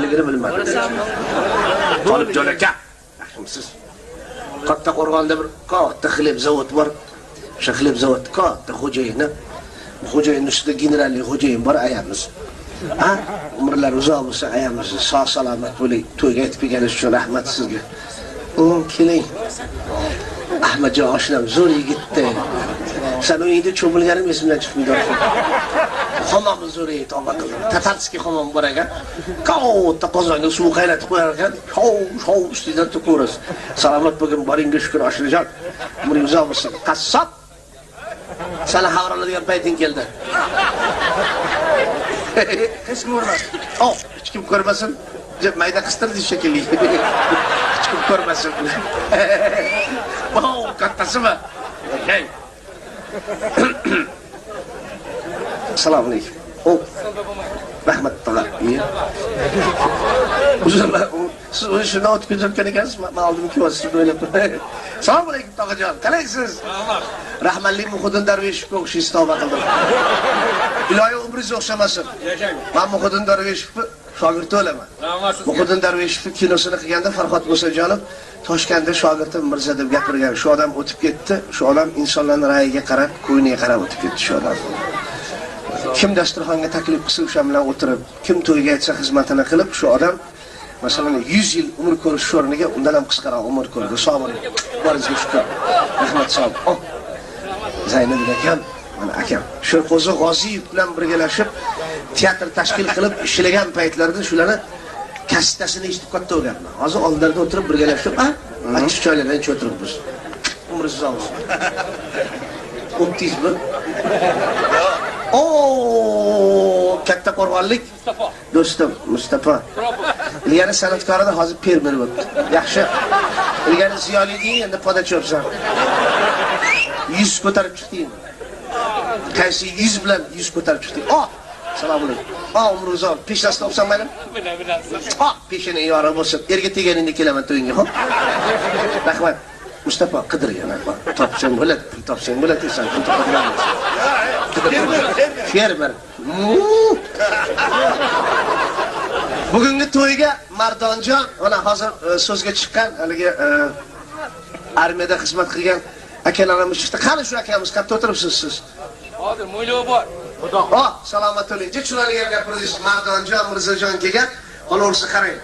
bilmadim. Tolib jo'n aka. Yaxshimisiz? Katta Qo'rg'onda bir katta xilib zavod bor. O'sha xilib zavod katta xo'jayini. Xo'jayin ustida generallik xo'jayin bor ayamiz. Ha? Umrlar uzoq bo'lsa ayamiz sog' salomat bo'ling. To'yga aytib kelganingiz uchun rahmat sizga. Keling. Ahmadjon oshnam zo'r yigitdi. Sen uyingda cho'milganim esimdan chiqmaydi. Xonam zo'r edi, tavba qildim. Tatarskiy xonam bor ekan. Katta qozonga suv qaynatib qo'yar ekan. Shov ustidan tuqurasiz. Salomat bo'lgin, boringga shukr oshnajon. Umring uzoq bo'lsin. Qassob. Seni xabar oladigan payting keldi. Hech kim ko'rmasin. Hech kim ko'rmasin. Mayda qistirdi shekilli. Hech kim ko'rmasin. Kattasimi? Hey. Assalomu alaykum. Rahmat tog'a. Siz shuni o'tib ketayotgan ekansiz, men oldimga kelyapsiz o'ylab. Assalomu alaykum tog'ajon. Qalaysiz? Rahmatli Muhiddin Darveshevga o'xshaysiz, tavba qildim. Ilohiy umringiz o'xshamasin. Men Muhiddin Darveshevni shogirdi bo'laman. Muhiddin Darveshevni kinosini qilganda Farhod Musajonov Toshkentda shogirdim Mirza deb gapirgan. Shu odam o'tib ketdi. Shu odam insonlarning ra'yiga qarab, ko'yniga qarab o'tib ketdi shu odam. Kim dasturxonga taklif qilsa o'sha bilan o'tirib, kim to'yga aytsa xizmatini qilib, shu odam masalan 100 yil umr ko'rish o'rniga undan ham qisqaroq umr ko'rdi. Sog' bo'ling. Boringizga shukr. Rahmat sog'. Zaynab akam, mana akam. Shu Qo'zi G'oziyev bilan birgalashib teatr tashkil qilib ishlagan paytlarda shularni kastasini eshitib katta o'rgandim. Hozir oldinlarda o'tirib birgalashib, achchiq choylardan o'tiribmiz. Umringiz uzoq bo'lsin. O'tdingizmi? Katta Qo'rg'onlik do'stim Mustafa. Ilgari san'atkorida hozir fermer bo'ldi. Yaxshi. Ilgari ziyoli eding, endi podachi bo'lsan. 100 ko'tarib chiqding. Qaysi 100 bilan 100 ko'tarib chiqding? Assalomu alaykum. Umr uzoq. Peshtasida o'psam mayli? Peshini yora bo'lsin. Erga teganingda kelaman to'yingga, xo'p? Rahmat. Mustafa qidirgan rahmat. Topsang bo'ladi, pul topsang bo'ladi desan. Fermer. Bugungi to'yga Mardonjon, mana hozir so'zga chiqqan, haligi armiyada xizmat qilgan akalarimiz chiqdi. Qani shu akamiz, qayerda o'tiribsiz siz? Hozir mo'ylov bor. Salomat bo'ling. Chiroyli gapiringiz Mardonjon Mirzajon kelgan. Qolaversa qarang.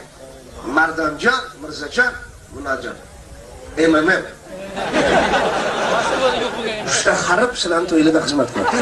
Mardonjon Mirzajon Munojon. MMM. Shunda harib sizlarning to'ylarda xizmat qiladi.